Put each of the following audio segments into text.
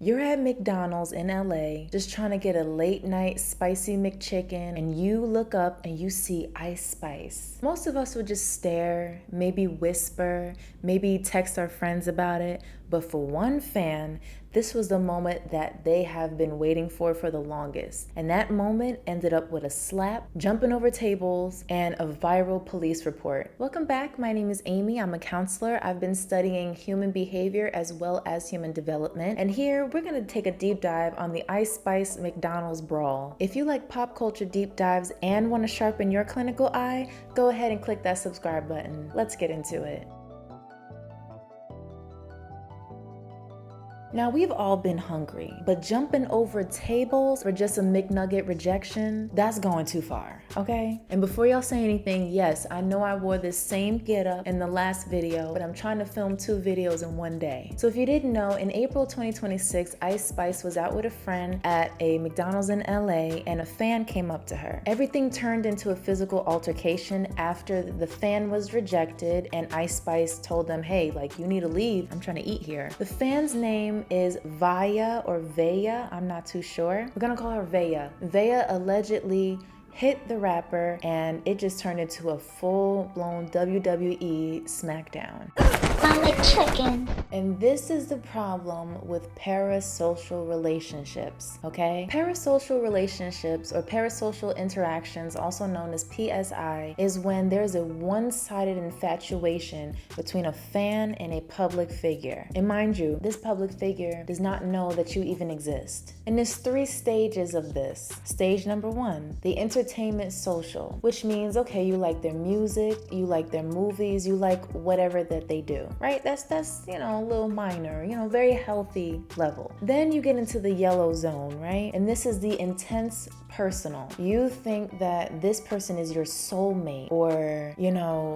You're at McDonald's in LA just trying to get a late night spicy McChicken, and you look up and you see Ice Spice. Most of us would just stare, maybe whisper, maybe text our friends about it, but for one fan, this was the moment that they have been waiting for the longest. And that moment ended up with a slap, jumping over tables, and a viral police report. Welcome back. My name is Amy. I'm a counselor. I've been studying human behavior as well as human development. And here we're going to take a deep dive on the Ice Spice McDonald's Brawl. If you like pop culture deep dives and want to sharpen your clinical eye, go ahead and click that subscribe button. Let's get into it. Now, we've all been hungry, but jumping over tables for just a McNugget rejection, that's going too far, okay? And before y'all say anything, yes, I know I wore this same getup in the last video, but I'm trying to film 2 videos in one day. So if you didn't know, in April 2026, Ice Spice was out with a friend at a McDonald's in LA, and a fan came up to her. Everything turned into a physical altercation after the fan was rejected, and Ice Spice told them, hey, like, you need to leave. I'm trying to eat here. The fan's name is Vaya or Vaya, I'm not too sure. We're gonna call her Vaya. Vaya allegedly hit the rapper, and it just turned into a full-blown WWE SmackDown. My McChicken. And this is the problem with parasocial relationships, okay? Parasocial relationships or parasocial interactions, also known as PSI, is when there's a one-sided infatuation between a fan and a public figure. And mind you, this public figure does not know that you even exist. And there's 3 stages of this. Stage number 1, the entertainment social, which means, okay, you like their music, you like their movies, you like whatever that they do, right? That's a little minor, very healthy level. Then you get into the yellow zone, right? And this is the intense personal. You think that this person is your soulmate, or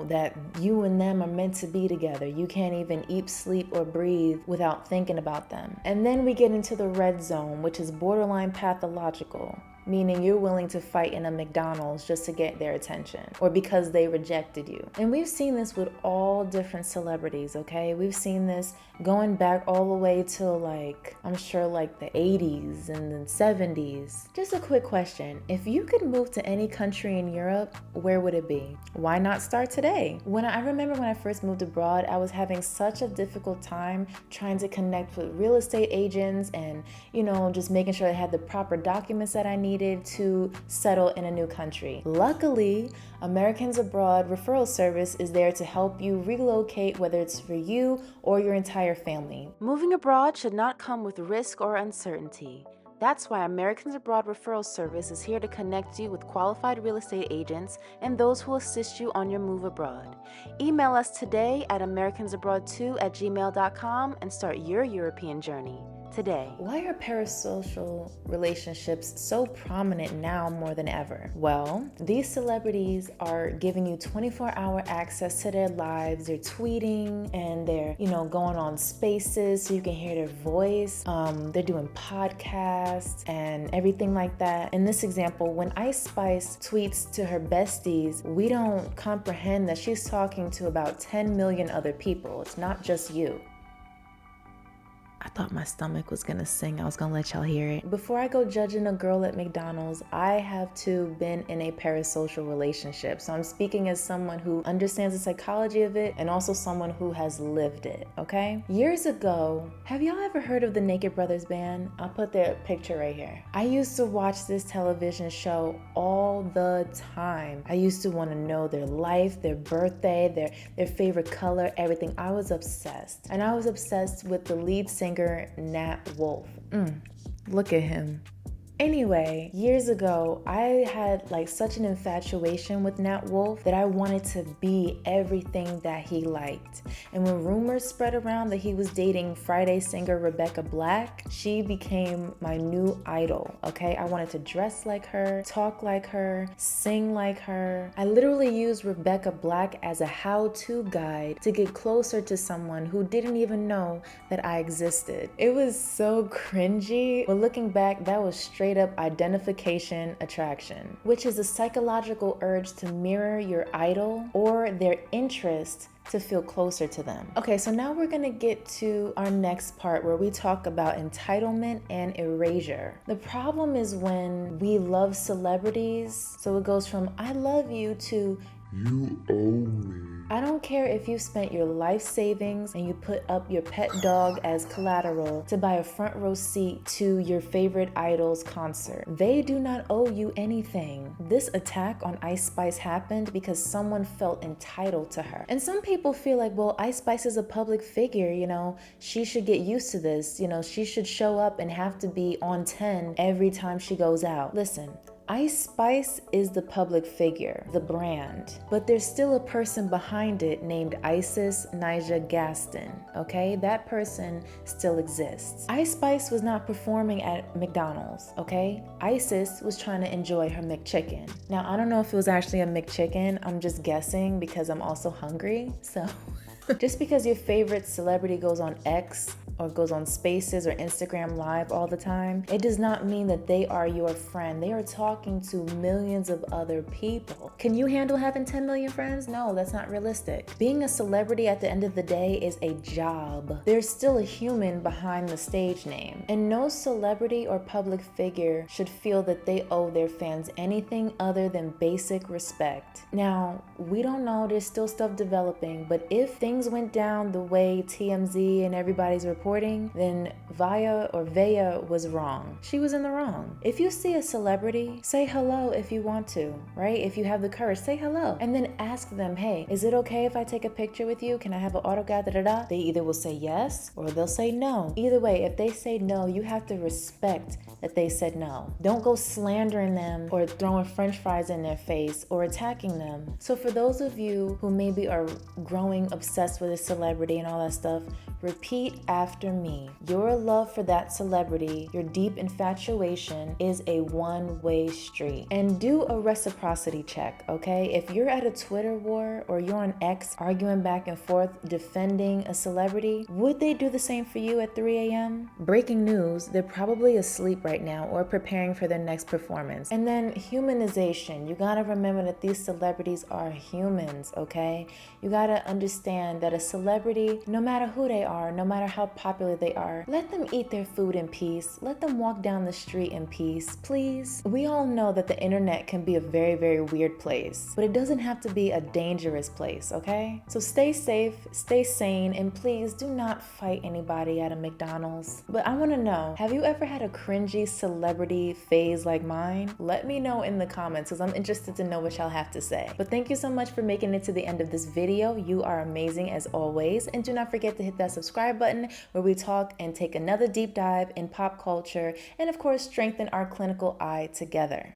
that you and them are meant to be together. You can't even eat, sleep, or breathe without thinking about them. And then we get into the red zone, which is borderline pathological, meaning you're willing to fight in a McDonald's just to get their attention or because they rejected you. And we've seen this with all different celebrities, okay? We've seen this going back all the way to I'm sure the 80s and the 70s. Just a quick question. If you could move to any country in Europe, where would it be? Why not start today? I remember when I first moved abroad, I was having such a difficult time trying to connect with real estate agents and, just making sure I had the proper documents that I needed to settle in a new country. Luckily, Americans Abroad referral service is there to help you relocate, whether it's for you or your entire family. Moving abroad should not come with risk or uncertainty. That's why Americans Abroad Referral Service is here to connect you with qualified real estate agents and those who assist you on your move abroad. Email us today at americansabroad2@gmail.com and start your European journey today. Why are parasocial relationships so prominent now more than ever? Well, these celebrities are giving you 24-hour access to their lives. They're tweeting and they're, going on spaces so you can hear their voice. They're doing podcasts and everything like that. In this example, when Ice Spice tweets to her besties, we don't comprehend that she's talking to about 10 million other people. It's not just you. I thought my stomach was gonna sing. I was gonna let y'all hear it. Before I go judging a girl at McDonald's, I have too been in a parasocial relationship. So I'm speaking as someone who understands the psychology of it and also someone who has lived it, okay? Years ago, have y'all ever heard of the Naked Brothers band? I'll put their picture right here. I used to watch this television show all the time. I used to want to know their life, their birthday, their favorite color, everything. I was obsessed. And I was obsessed with the lead singer, Nat Wolff. Look at him. Anyway, years ago, I had such an infatuation with Nat Wolff that I wanted to be everything that he liked. And when rumors spread around that he was dating Friday singer Rebecca Black, she became my new idol, okay? I wanted to dress like her, talk like her, sing like her. I literally used Rebecca Black as a how-to guide to get closer to someone who didn't even know that I existed. It was so cringy, but looking back, that was straight straight up identification attraction, which is a psychological urge to mirror your idol or their interest to feel closer to them. Okay, so now we're gonna get to our next part where we talk about entitlement and erasure. The problem is when we love celebrities, so it goes from I love you to you owe me. I don't care if you spent your life savings and you put up your pet dog as collateral to buy a front row seat to your favorite idol's concert. They do not owe you anything. This attack on Ice Spice happened because someone felt entitled to her. And some people feel like, well, Ice Spice is a public figure, you know, she should get used to this. You know, she should show up and have to be on 10 every time she goes out. Listen, Ice Spice is the public figure, the brand, but there's still a person behind it named Isis Nyjah Gaston, okay? That person still exists. Ice Spice was not performing at McDonald's, okay? Isis was trying to enjoy her McChicken. Now, I don't know if it was actually a McChicken, I'm just guessing because I'm also hungry, so. Just because your favorite celebrity goes on X or goes on Spaces or Instagram Live all the time, it does not mean that they are your friend. They are talking to millions of other people. Can you handle having 10 million friends? No, that's not realistic. Being a celebrity at the end of the day is a job. There's still a human behind the stage name. And no celebrity or public figure should feel that they owe their fans anything other than basic respect. Now, we don't know, there's still stuff developing, but if things went down the way TMZ and everybody's reporting, then Vaya was wrong. She was in the wrong. If you see a celebrity, say hello if you want to, right? If you have the courage, say hello. And then ask them, hey, is it okay if I take a picture with you? Can I have an autograph? They either will say yes or they'll say no. Either way, if they say no, you have to respect that they said no. Don't go slandering them or throwing french fries in their face or attacking them. So for those of you who maybe are growing obsessed with a celebrity and all that stuff, repeat after me. Your love for that celebrity, your deep infatuation is a one-way street. And do a reciprocity check, okay? If you're at a Twitter war or you're on X arguing back and forth defending a celebrity, would they do the same for you at 3 a.m.? Breaking news, they're probably asleep right now or preparing for their next performance. And then humanization. You gotta remember that these celebrities are humans, okay? You gotta understand that a celebrity, no matter who they are, no matter how popular they are, let them eat their food in peace. Let them walk down the street in peace, please. We all know that the internet can be a very, very weird place, but it doesn't have to be a dangerous place, okay? So stay safe, stay sane, and please do not fight anybody at a McDonald's. But I wanna know, have you ever had a cringy celebrity phase like mine? Let me know in the comments because I'm interested to know what y'all have to say. But thank you so much for making it to the end of this video. You are amazing as always. And do not forget to hit that subscribe button where we talk and take another deep dive in pop culture and of course strengthen our clinical eye together.